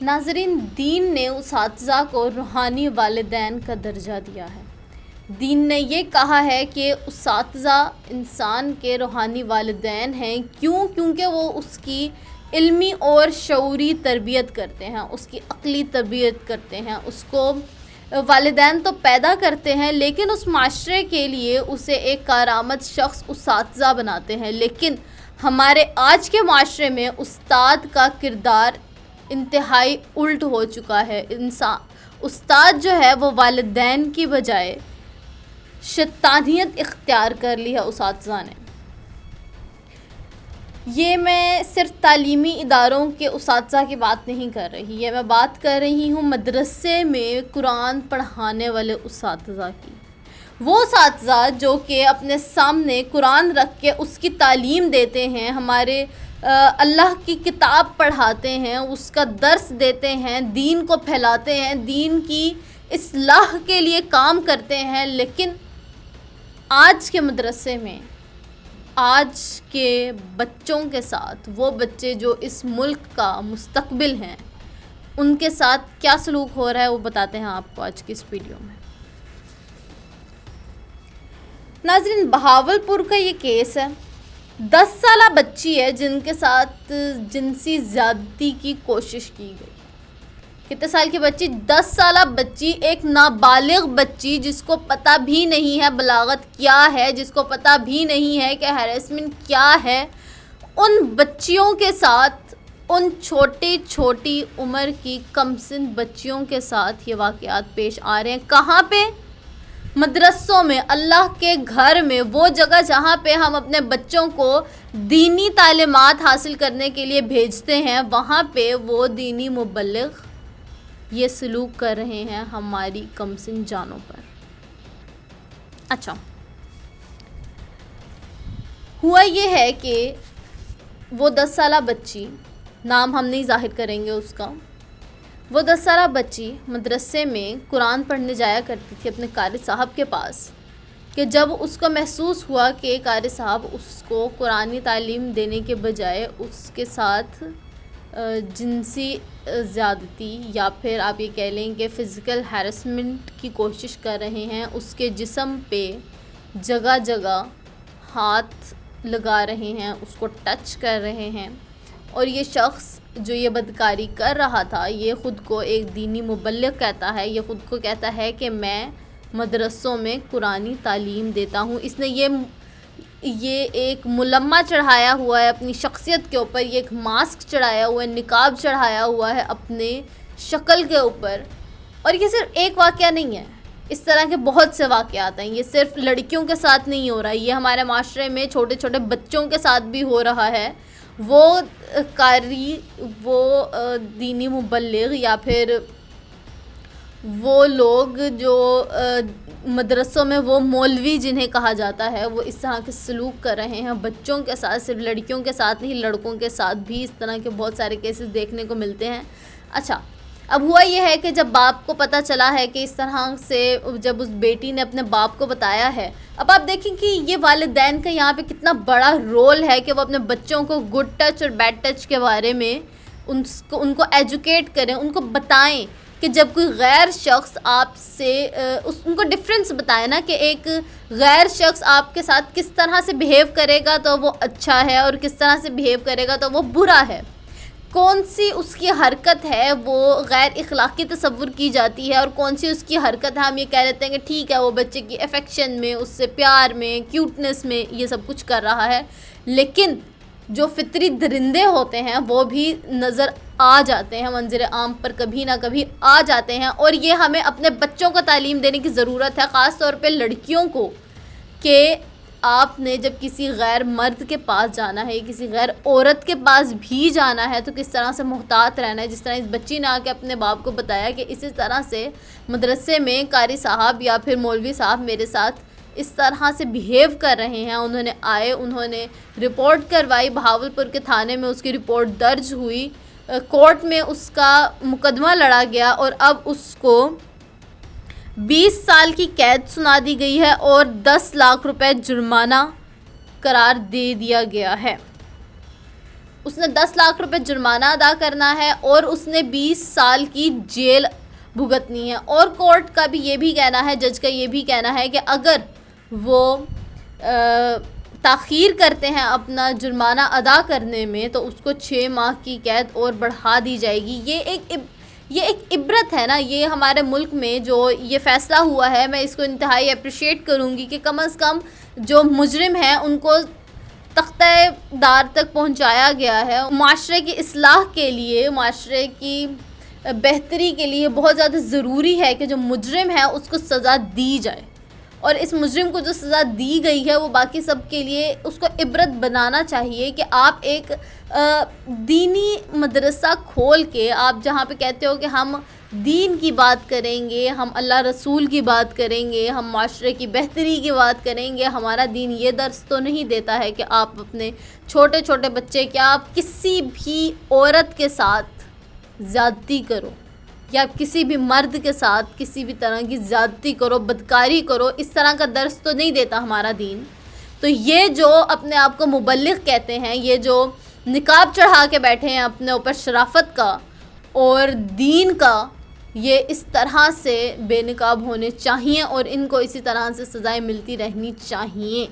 ناظرین، دین نے اساتذہ کو روحانی والدین کا درجہ دیا ہے۔ دین نے یہ کہا ہے کہ اساتذہ انسان کے روحانی والدین ہیں، کیونکہ وہ اس کی علمی اور شعوری تربیت کرتے ہیں، اس کی عقلی تربیت کرتے ہیں، اس کو والدین تو پیدا کرتے ہیں لیکن اس معاشرے کے لیے اسے ایک کارآمد شخص اساتذہ بناتے ہیں۔ لیکن ہمارے آج کے معاشرے میں استاد کا کردار انتہائی الٹ ہو چکا ہے۔ استاد جو ہے وہ والدین کی بجائے شیطانیت اختیار کر لی ہے اساتذہ نے۔ یہ میں صرف تعلیمی اداروں کے اساتذہ کی بات نہیں کر رہی، یہ میں بات کر رہی ہوں مدرسے میں قرآن پڑھانے والے اساتذہ کی۔ وہ اساتذہ جو کہ اپنے سامنے قرآن رکھ کے اس کی تعلیم دیتے ہیں، ہمارے اللہ کی کتاب پڑھاتے ہیں، اس کا درس دیتے ہیں، دین کو پھیلاتے ہیں، دین کی اصلاح کے لیے کام کرتے ہیں، لیکن آج کے مدرسے میں آج کے بچوں کے ساتھ، وہ بچے جو اس ملک کا مستقبل ہیں، ان کے ساتھ کیا سلوک ہو رہا ہے وہ بتاتے ہیں آپ کو آج کی اس ویڈیو میں۔ ناظرین، بہاولپور کا یہ کیس ہے۔ 10 سالہ بچی ہے جن کے ساتھ جنسی زیادتی کی کوشش کی گئی۔ کتنے سال کی بچی؟ 10 سالہ بچی، ایک نابالغ بچی جس کو پتہ بھی نہیں ہے بلاغت کیا ہے، جس کو پتہ بھی نہیں ہے کہ ہیراسمنٹ کیا ہے، ان بچیوں کے ساتھ، ان چھوٹی عمر کی کم سن بچیوں کے ساتھ یہ واقعات پیش آ رہے ہیں۔ کہاں پہ؟ مدرسوں میں، اللہ کے گھر میں، وہ جگہ جہاں پہ ہم اپنے بچوں کو دینی تعلیمات حاصل کرنے کے لیے بھیجتے ہیں، وہاں پہ وہ دینی مبلغ یہ سلوک کر رہے ہیں ہماری کمسن جانوں پر۔ اچھا، ہوا یہ ہے کہ وہ 10 سالہ بچی، نام ہم نہیں ظاہر کریں گے اس کا، وہ 10 سالہ بچی مدرسے میں قرآن پڑھنے جایا کرتی تھی اپنے قاری صاحب کے پاس، کہ جب اس کو محسوس ہوا کہ قاری صاحب اس کو قرآنی تعلیم دینے کے بجائے اس کے ساتھ جنسی زیادتی یا پھر آپ یہ کہہ لیں کہ فزیکل ہیراسمنٹ کی کوشش کر رہے ہیں، اس کے جسم پہ جگہ جگہ ہاتھ لگا رہے ہیں، اس کو ٹچ کر رہے ہیں، اور یہ شخص جو یہ بدکاری کر رہا تھا یہ خود کو ایک دینی مبلغ کہتا ہے، یہ خود کو کہتا ہے کہ میں مدرسوں میں قرآنی تعلیم دیتا ہوں۔ اس نے یہ ایک ملمہ چڑھایا ہوا ہے اپنی شخصیت کے اوپر، یہ ایک ماسک چڑھایا ہوا ہے، نقاب چڑھایا ہوا ہے اپنے شکل کے اوپر۔ اور یہ صرف ایک واقعہ نہیں ہے، اس طرح کے بہت سے واقعات ہیں۔ یہ صرف لڑکیوں کے ساتھ نہیں ہو رہا، یہ ہمارے معاشرے میں چھوٹے بچوں کے ساتھ بھی ہو رہا ہے۔ وہ قاری، وہ دینی مبلغ یا پھر وہ لوگ جو مدرسوں میں وہ مولوی جنہیں کہا جاتا ہے، وہ اس طرح کے سلوک کر رہے ہیں بچوں کے ساتھ، صرف لڑکیوں کے ساتھ نہیں، لڑکوں کے ساتھ بھی اس طرح کے بہت سارے کیسز دیکھنے کو ملتے ہیں۔ اچھا، اب ہوا یہ ہے کہ جب باپ کو پتہ چلا ہے کہ اس طرح سے، جب اس بیٹی نے اپنے باپ کو بتایا ہے، اب آپ دیکھیں کہ یہ والدین کا یہاں پہ کتنا بڑا رول ہے کہ وہ اپنے بچوں کو گڈ ٹچ اور بیڈ ٹچ کے بارے میں ان کو ایجوکیٹ کریں، ان کو بتائیں کہ جب کوئی غیر شخص آپ سے ان کو ڈفرینس بتائیں نا، کہ ایک غیر شخص آپ کے ساتھ کس طرح سے بیہیو کرے گا تو وہ اچھا ہے، اور کس طرح سے بیہیو کرے گا تو وہ برا ہے، کون سی اس کی حرکت ہے وہ غیر اخلاقی تصور کی جاتی ہے، اور کون سی اس کی حرکت ہے ہم یہ کہہ لیتے ہیں کہ ٹھیک ہے وہ بچے کی افیکشن میں، اس سے پیار میں، کیوٹنس میں یہ سب کچھ کر رہا ہے۔ لیکن جو فطری درندے ہوتے ہیں وہ بھی نظر آ جاتے ہیں، منظر عام پر کبھی نہ کبھی آ جاتے ہیں، اور یہ ہمیں اپنے بچوں کو تعلیم دینے کی ضرورت ہے، خاص طور پہ لڑکیوں کو، کہ آپ نے جب کسی غیر مرد کے پاس جانا ہے، کسی غیر عورت کے پاس بھی جانا ہے تو کس طرح سے محتاط رہنا ہے۔ جس طرح اس بچی نے آ کے اپنے باپ کو بتایا کہ اسی طرح سے مدرسے میں قاری صاحب یا پھر مولوی صاحب میرے ساتھ اس طرح سے بیہیو کر رہے ہیں، انہوں نے رپورٹ کروائی، بہاولپور کے تھانے میں اس کی رپورٹ درج ہوئی، کورٹ میں اس کا مقدمہ لڑا گیا، اور اب اس کو 20 سال کی قید سنا دی گئی ہے اور 10 لاکھ روپے جرمانہ قرار دے دیا گیا ہے۔ اس نے 10 لاکھ روپے جرمانہ ادا کرنا ہے اور اس نے 20 سال کی جیل بھگتنی ہے. اور کورٹ کا بھی یہ بھی کہنا ہے, جج کا یہ بھی کہنا ہے کہ اگر وہ تاخیر کرتے ہیں اپنا جرمانہ ادا کرنے میں تو اس کو 6 ماہ کی قید اور بڑھا دی جائے گی. یہ ایک عبرت ہے نا, یہ ہمارے ملک میں جو یہ فیصلہ ہوا ہے, میں اس کو انتہائی اپریشیٹ کروں گی کہ کم از کم جو مجرم ہیں ان کو تختہ دار تک پہنچایا گیا ہے. معاشرے کی اصلاح کے لیے, معاشرے کی بہتری کے لیے بہت زیادہ ضروری ہے کہ جو مجرم ہے اس کو سزا دی جائے, اور اس مجرم کو جو سزا دی گئی ہے وہ باقی سب کے لیے اس کو عبرت بنانا چاہیے کہ آپ ایک دینی مدرسہ کھول کے, آپ جہاں پہ کہتے ہو کہ ہم دین کی بات کریں گے, ہم اللہ رسول کی بات کریں گے, ہم معاشرے کی بہتری کی بات کریں گے, ہمارا دین یہ درس تو نہیں دیتا ہے کہ آپ اپنے چھوٹے چھوٹے بچے, کیا آپ کسی بھی عورت کے ساتھ زیادتی کرو یا کسی بھی مرد کے ساتھ کسی بھی طرح کی زیادتی کرو, بدکاری کرو, اس طرح کا درس تو نہیں دیتا ہمارا دین. تو یہ جو اپنے آپ کو مبلغ کہتے ہیں, یہ جو نقاب چڑھا کے بیٹھے ہیں اپنے اوپر شرافت کا اور دین کا, یہ اس طرح سے بے نقاب ہونے چاہیے اور ان کو اسی طرح سے سزائیں ملتی رہنی چاہیے.